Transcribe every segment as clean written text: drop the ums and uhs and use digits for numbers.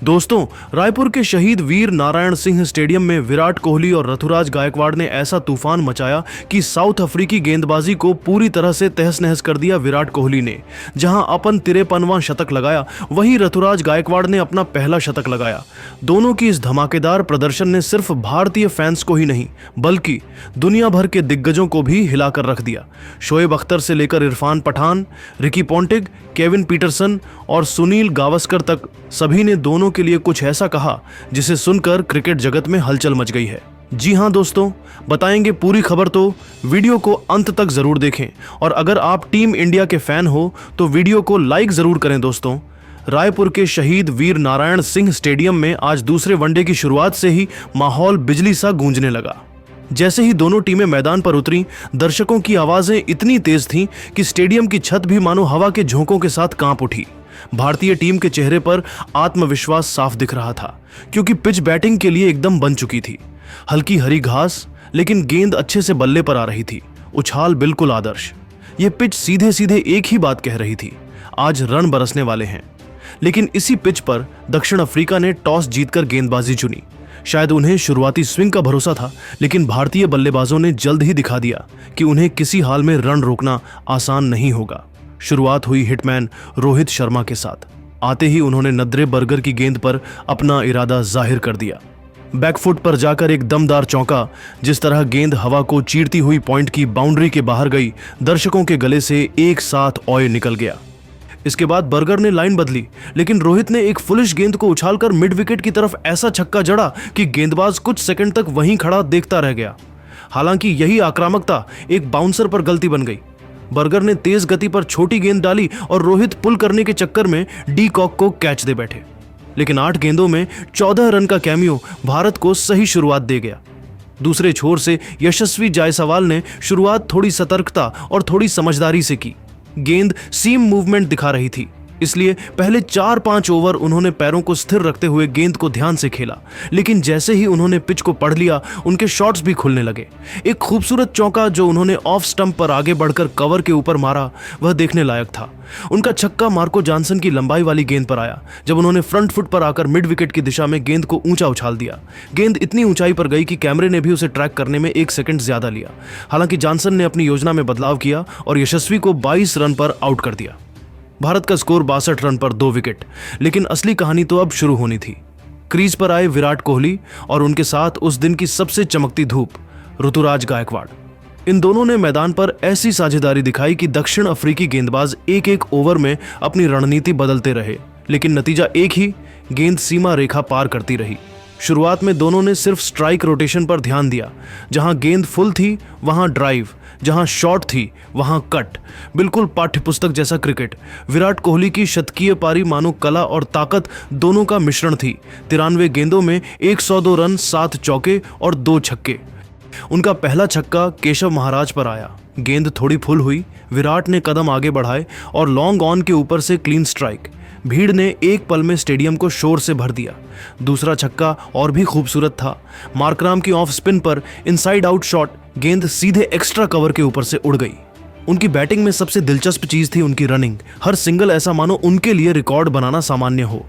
दोस्तों, रायपुर के शहीद वीर नारायण सिंह स्टेडियम में विराट कोहली और ऋतुराज गायकवाड़ ने ऐसा तूफान मचाया कि साउथ अफ्रीकी गेंदबाजी को पूरी तरह से तहस नहस कर दिया। विराट कोहली ने जहां अपन 53वां शतक लगाया, वहीं ऋतुराज गायकवाड़ ने अपना पहला शतक लगाया। दोनों की इस धमाकेदार प्रदर्शन ने सिर्फ भारतीय फैंस को ही नहीं बल्कि दुनिया भर के दिग्गजों को भी हिलाकर रख दिया। शोएब अख्तर से लेकर Irfan Pathan, Ricky Ponting, Kevin Pietersen और सुनील गावस्कर तक सभी ने दोनों के लिए कुछ ऐसा कहा जिसे सुनकर क्रिकेट जगत में हलचल मच गई है। जी हां दोस्तों, बताएंगे पूरी खबर, तो वीडियो को अंत तक जरूर देखें। और अगर आप टीम इंडिया के फैन हो तो वीडियो को लाइक जरूर करें। दोस्तों, रायपुर के शहीद वीर नारायण सिंह स्टेडियम में आज दूसरे वनडे की शुरुआत से ही माहौल बिजली सा गूंजने लगा। जैसे ही दोनों टीमें मैदान पर उतरी, दर्शकों की आवाजें इतनी तेज थीं कि स्टेडियम की छत भी मानो हवा के झोंकों के साथ कांप उठी। भारतीय टीम के चेहरे पर आत्मविश्वास साफ दिख रहा था क्योंकि पिच बैटिंग के लिए एकदम बन चुकी थी। हल्की हरी घास, लेकिन गेंद अच्छे से बल्ले पर आ रही थी। उछाल बिल्कुल आदर्श। ये पिच सीधे सीधे एक ही बात कह रही थी, आज रन बरसने वाले हैं। लेकिन इसी पिच पर दक्षिण अफ्रीका ने टॉस जीतकर गेंदबाजी चुनी। शायद उन्हें शुरुआती स्विंग का भरोसा था, लेकिन भारतीय बल्लेबाजों ने जल्द ही दिखा दिया कि उन्हें किसी हाल में रन रोकना आसान नहीं होगा। शुरुआत हुई हिटमैन रोहित शर्मा के साथ। आते ही उन्होंने नद्रे बर्गर की गेंद पर अपना इरादा जाहिर कर दिया। बैकफुट पर जाकर एक दमदार चौका। जिस तरह गेंद हवा को चीरती हुई पॉइंट की बाउंड्री के बाहर गई, दर्शकों के गले से एक साथ ओए निकल गया। इसके बाद बर्गर ने लाइन बदली, लेकिन रोहित ने एक फुलिश गेंद को उछालकर मिड विकेट की तरफ ऐसा छक्का जड़ा कि गेंदबाज कुछ सेकंड तक वहीं खड़ा देखता रह गया। हालांकि यही आक्रामकता एक बाउंसर पर गलती बन गई। बर्गर ने तेज गति पर छोटी गेंद डाली और रोहित पुल करने के चक्कर में डी कॉक को कैच दे बैठे। लेकिन 8 गेंदों में 14 रन का कैमियो भारत को सही शुरुआत दे गया। दूसरे छोर से यशस्वी जायसवाल ने शुरुआत थोड़ी सतर्कता और थोड़ी समझदारी से की। गेंद सीम मूवमेंट दिखा रही थी, इसलिए पहले 4-5 ओवर उन्होंने पैरों को स्थिर रखते हुए गेंद को ध्यान से खेला। लेकिन जैसे ही उन्होंने पिच को पढ़ लिया, उनके शॉट्स भी खुलने लगे। एक खूबसूरत चौका जो उन्होंने ऑफ स्टंप पर आगे बढ़कर कवर के ऊपर मारा, वह देखने लायक था। उनका छक्का मार्को जॉनसन की लंबाई वाली गेंद पर आया, जब उन्होंने फ्रंट फुट पर आकर मिड विकेट की दिशा में गेंद को ऊंचा उछाल दिया। गेंद इतनी ऊंचाई पर गई कि कैमरे ने भी उसे ट्रैक करने में 1 सेकंड ज्यादा लिया। हालांकि जॉनसन ने अपनी योजना में बदलाव किया और यशस्वी को 22 रन पर आउट कर दिया। भारत का स्कोर 62 रन पर 2 विकेट। लेकिन असली कहानी तो अब शुरू होनी थी। क्रीज पर आए विराट कोहली और उनके साथ उस दिन की सबसे चमकती धूप ऋतुराज गायकवाड़। इन दोनों ने मैदान पर ऐसी साझेदारी दिखाई कि दक्षिण अफ्रीकी गेंदबाज एक ओवर में अपनी रणनीति बदलते रहे, लेकिन नतीजा एक ही, गेंद सीमा रेखा पार करती रही। शुरुआत में दोनों ने सिर्फ स्ट्राइक रोटेशन पर ध्यान दिया। जहां गेंद फुल थी वहां ड्राइव, जहां शॉर्ट थी वहां कट। बिल्कुल पाठ्यपुस्तक जैसा क्रिकेट। विराट कोहली की शतकीय पारी मानो कला और ताकत दोनों का मिश्रण थी। 93 गेंदों में 102 रन, 7 चौके और 2 छक्के। उनका पहला छक्का केशव महाराज पर आया। गेंद थोड़ी फुल हुई, विराट ने कदम आगे बढ़ाए और लॉन्ग ऑन के ऊपर से क्लीन स्ट्राइक। भीड़ ने एक पल में स्टेडियम को शोर से भर दिया। दूसरा छक्का और भी खूबसूरत था। मार्कराम की ऑफ स्पिन पर इनसाइड आउट शॉट, गेंद सीधे एक्स्ट्रा कवर के ऊपर से उड़ गई। उनकी बैटिंग में सबसे दिलचस्प चीज थी उनकी रनिंग। हर सिंगल ऐसा मानो उनके लिए रिकॉर्ड बनाना सामान्य हो।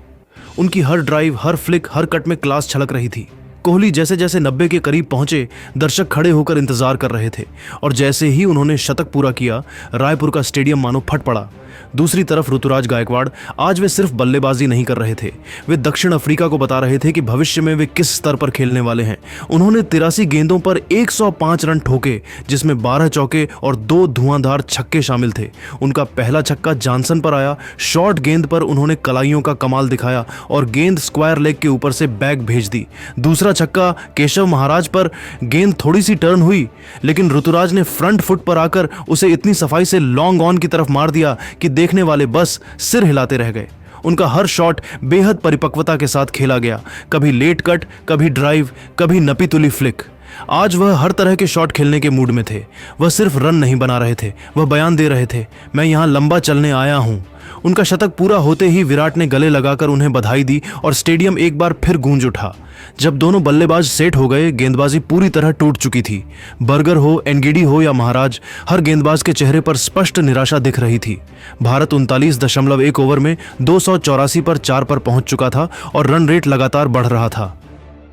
उनकी हर ड्राइव, हर फ्लिक, हर कट में क्लास छलक रही थी। कोहली जैसे जैसे 90 के करीब पहुंचे, दर्शक खड़े होकर इंतजार कर रहे थे और जैसे ही उन्होंने शतक पूरा किया, रायपुर का स्टेडियम मानो फट पड़ा। दूसरी तरफ ऋतुराज गायकवाड़, आज वे सिर्फ बल्लेबाजी नहीं कर रहे थे, वे दक्षिण अफ्रीका को बता रहे थे कि भविष्य में वे किस स्तर पर खेलने वाले हैं। उन्होंने 83 गेंदों पर 105 रन ठोके, जिसमें 12 चौके और 2 धुआंधार छक्के शामिल थे। उनका पहला छक्का जॉनसन पर आया। शॉर्ट गेंद पर उन्होंने कलाइयों का कमाल दिखाया और गेंद स्क्वायर लेग के ऊपर से बैक भेज दी। दूसरा छक्का केशव महाराज पर, गेंद थोड़ी सी टर्न हुई, लेकिन ऋतुराज ने फ्रंट फुट पर आकर उसे इतनी सफाई से लॉन्ग ऑन की तरफ मार दिया कि देखने वाले बस सिर हिलाते रह गए। उनका हर शॉट बेहद परिपक्वता के साथ खेला गया। कभी लेट कट, कभी ड्राइव, कभी नपी तुली फ्लिक। आज वह हर तरह के शॉट खेलने के मूड में थे। वह सिर्फ रन नहीं बना रहे थे, वह बयान दे रहे थे, मैं यहाँ लंबा चलने आया हूँ। उनका शतक पूरा होते ही विराट ने गले लगाकर उन्हें बधाई दी और स्टेडियम एक बार फिर गूंज उठा। जब दोनों बल्लेबाज सेट हो गए, गेंदबाजी पूरी तरह टूट चुकी थी। बर्गर हो, एनगिडी हो या महाराज, हर गेंदबाज के चेहरे पर स्पष्ट निराशा दिख रही थी। भारत 39.1 ओवर में 284 पर 4 पर पहुंच चुका था और रन रेट लगातार बढ़ रहा था।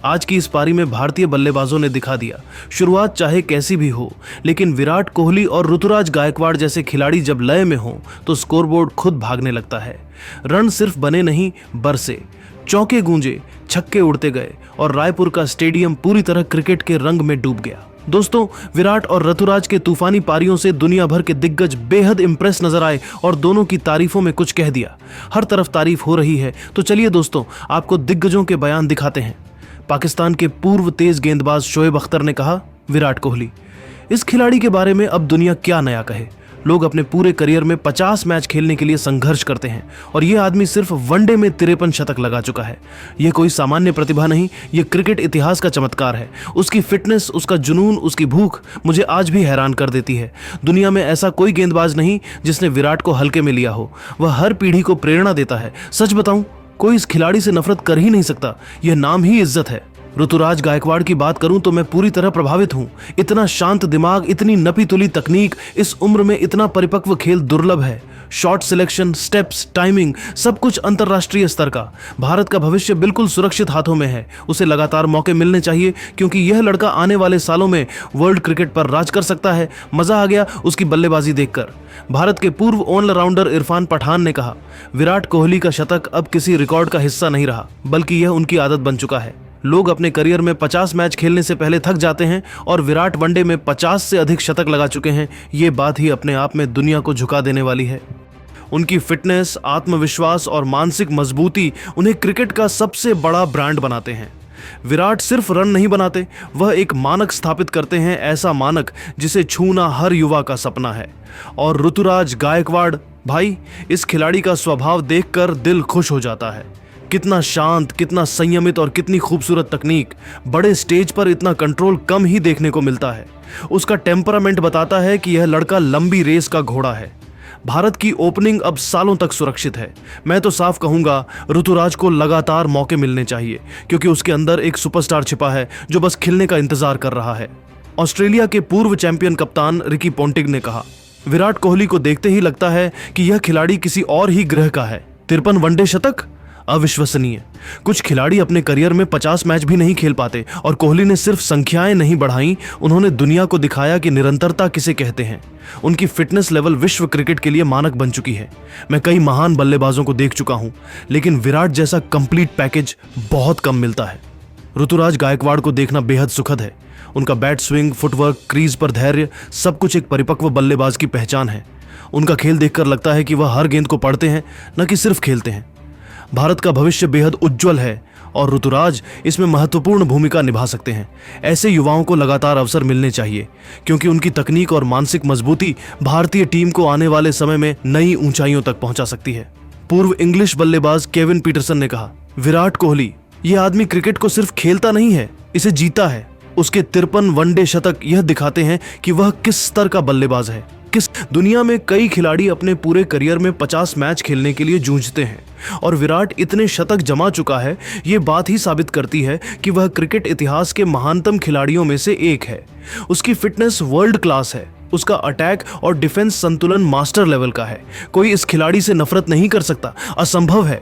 आज की इस पारी में भारतीय बल्लेबाजों ने दिखा दिया, शुरुआत चाहे कैसी भी हो, लेकिन विराट कोहली और ऋतुराज गायकवाड़ जैसे खिलाड़ी जब लय में हो तो स्कोरबोर्ड खुद भागने लगता है। रन सिर्फ बने नहीं, बरसे, चौके गूंजे, छक्के उड़ते गए और रायपुर का स्टेडियम पूरी तरह क्रिकेट के रंग में डूब गया। दोस्तों, विराट और ऋतुराज के तूफानी पारियों से दुनिया भर के दिग्गज बेहद इंप्रेस नजर आए और दोनों की तारीफों में कुछ कह दिया। हर तरफ तारीफ हो रही है, तो चलिए दोस्तों, आपको दिग्गजों के बयान दिखाते हैं। पाकिस्तान के पूर्व तेज गेंदबाज शोएब अख्तर ने कहा, विराट कोहली, इस खिलाड़ी के बारे में अब दुनिया क्या नया कहे। लोग अपने पूरे करियर में 50 मैच खेलने के लिए संघर्ष करते हैं और यह आदमी सिर्फ वनडे में 53 शतक लगा चुका है। यह कोई सामान्य प्रतिभा नहीं, यह क्रिकेट इतिहास का चमत्कार है। उसकी फिटनेस, उसका जुनून, उसकी भूख मुझे आज भी हैरान कर देती है। दुनिया में ऐसा कोई गेंदबाज नहीं जिसने विराट को हल्के में लिया हो। वह हर पीढ़ी को प्रेरणा देता है। सच बताऊं, कोई इस खिलाड़ी से नफरत कर ही नहीं सकता। यह नाम ही इज्जत है। ऋतुराज गायकवाड़ की बात करूं तो मैं पूरी तरह प्रभावित हूं। इतना शांत दिमाग, इतनी नपी तुली तकनीक, इस उम्र में इतना परिपक्व खेल दुर्लभ है। शॉट सिलेक्शन, स्टेप्स, टाइमिंग, सब कुछ अंतर्राष्ट्रीय स्तर का। भारत का भविष्य बिल्कुल सुरक्षित हाथों में है। उसे लगातार मौके मिलने चाहिए क्योंकि यह लड़का आने वाले सालों में वर्ल्ड क्रिकेट पर राज कर सकता है। मजा आ गया उसकी बल्लेबाजी देखकर। भारत के पूर्व ऑलराउंडर इरफान पठान ने कहा, विराट कोहली का शतक अब किसी रिकॉर्ड का हिस्सा नहीं रहा, बल्कि यह उनकी आदत बन चुका है। लोग अपने करियर में 50 मैच खेलने से पहले थक जाते हैं और विराट वनडे में 50 से अधिक शतक लगा चुके हैं। ये बात ही अपने आप में दुनिया को झुका देने वाली है। उनकी फिटनेस, आत्मविश्वास और मानसिक मजबूती उन्हें क्रिकेट का सबसे बड़ा ब्रांड बनाते हैं। विराट सिर्फ रन नहीं बनाते, वह एक मानक स्थापित करते हैं, ऐसा मानक जिसे छूना हर युवा का सपना है। और ऋतुराज गायकवाड़, भाई, इस खिलाड़ी का स्वभाव देखकर दिल खुश हो जाता है। कितना शांत, कितना संयमित और कितनी खूबसूरत तकनीक। बड़े स्टेज पर इतना कंट्रोल कम ही देखने को मिलता है। उसका टेम्परामेंट बताता है कि यह लड़का लंबी रेस का घोड़ा है। भारत की ओपनिंग अब सालों तक सुरक्षित है। मैं तो साफ कहूंगा, ऋतुराज को लगातार मौके मिलने चाहिए क्योंकि उसके अंदर एक सुपरस्टार छिपा है जो बस खिलने का इंतजार कर रहा है। ऑस्ट्रेलिया के पूर्व चैंपियन कप्तान रिकी पोंटिंग ने कहा, विराट कोहली को देखते ही लगता है कि यह खिलाड़ी किसी और ही ग्रह का है। 53 वनडे शतक, अविश्वसनीय। कुछ खिलाड़ी अपने करियर में 50 मैच भी नहीं खेल पाते और कोहली ने सिर्फ संख्याएं नहीं बढ़ाई, उन्होंने दुनिया को दिखाया कि निरंतरता किसे कहते हैं। उनकी फिटनेस लेवल विश्व क्रिकेट के लिए मानक बन चुकी है। मैं कई महान बल्लेबाजों को देख चुका हूं, लेकिन विराट जैसा कंप्लीट पैकेज बहुत कम मिलता है। ऋतुराज गायकवाड़ को देखना बेहद सुखद है। उनका बैट स्विंग, फुटवर्क, क्रीज पर धैर्य, सब कुछ एक परिपक्व बल्लेबाज की पहचान है। उनका खेल देखकर लगता है कि वह हर गेंद को पढ़ते हैं, न कि सिर्फ खेलते हैं। भारत का भविष्य बेहद उज्जवल है और ऋतुराज इसमें महत्वपूर्ण भूमिका निभा सकते हैं। ऐसे युवाओं को लगातार अवसर मिलने चाहिए क्योंकि उनकी तकनीक और मानसिक मजबूती भारतीय टीम को आने वाले समय में नई ऊंचाइयों तक पहुंचा सकती है। पूर्व इंग्लिश बल्लेबाज केविन पीटरसन ने कहा, विराट कोहली, यह आदमी क्रिकेट को सिर्फ खेलता नहीं है, इसे जीता है। उसके 53 वनडे शतक यह दिखाते हैं कि वह किस स्तर का बल्लेबाज है। दुनिया में कई खिलाड़ी अपने पूरे करियर में 50 मैच खेलने के लिए जूझते हैं और विराट इतने शतक जमा चुका है। ये बात ही साबित करती है कि वह क्रिकेट इतिहास के महानतम खिलाड़ियों में से एक है। उसकी फिटनेस वर्ल्ड क्लास है। उसका अटैक और डिफेंस संतुलन मास्टर लेवल का है। कोई इस खिलाड़ी से नफरत नहीं कर सकता, असंभव है।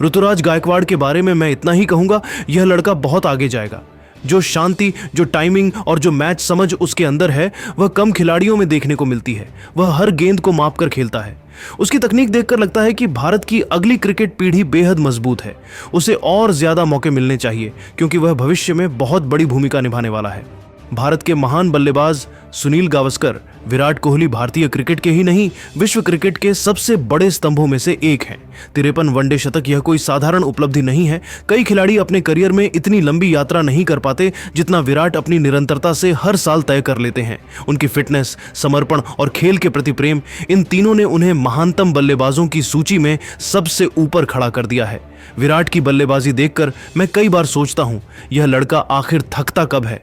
ऋतुराज गायकवाड़ के बारे में मैं इतना ही कहूंगा, यह लड़का बहुत आगे जाएगा। जो शांति, जो टाइमिंग और जो मैच समझ उसके अंदर है, वह कम खिलाड़ियों में देखने को मिलती है। वह हर गेंद को माप कर खेलता है। उसकी तकनीक देखकर लगता है कि भारत की अगली क्रिकेट पीढ़ी बेहद मजबूत है। उसे और ज्यादा मौके मिलने चाहिए क्योंकि वह भविष्य में बहुत बड़ी भूमिका निभाने वाला है। भारत के महान बल्लेबाज सुनील गावस्कर, विराट कोहली भारतीय क्रिकेट के ही नहीं, विश्व क्रिकेट के सबसे बड़े स्तंभों में से एक हैं। 53 वनडे शतक यह कोई साधारण उपलब्धि नहीं है। कई खिलाड़ी अपने करियर में इतनी लंबी यात्रा नहीं कर पाते जितना विराट अपनी निरंतरता से हर साल तय कर लेते हैं। उनकी फिटनेस, समर्पण और खेल के प्रति प्रेम, इन तीनों ने उन्हें महानतम बल्लेबाजों की सूची में सबसे ऊपर खड़ा कर दिया है। विराट की बल्लेबाजी देखकर मैं कई बार सोचता हूं, यह लड़का आखिर थकता कब है।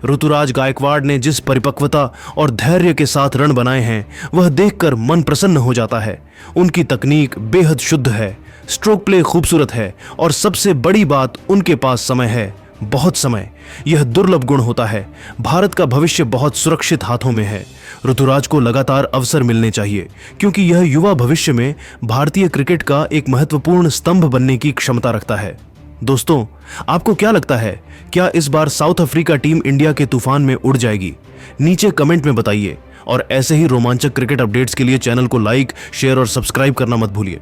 ऋतुराज गायकवाड़ ने जिस परिपक्वता और धैर्य के साथ रन बनाए हैं वह देखकर मन प्रसन्न हो जाता है। उनकी तकनीक बेहद शुद्ध है, स्ट्रोक प्ले खूबसूरत है और सबसे बड़ी बात उनके पास समय है, बहुत समय। यह दुर्लभ गुण होता है। भारत का भविष्य बहुत सुरक्षित हाथों में है। ऋतुराज को लगातार अवसर मिलने चाहिए क्योंकि यह युवा भविष्य में भारतीय क्रिकेट का एक महत्वपूर्ण स्तंभ बनने की क्षमता रखता है। दोस्तों, आपको क्या लगता है, क्या इस बार साउथ अफ्रीका टीम इंडिया के तूफान में उड़ जाएगी? नीचे कमेंट में बताइए और ऐसे ही रोमांचक क्रिकेट अपडेट्स के लिए चैनल को लाइक, शेयर और सब्सक्राइब करना मत भूलिए।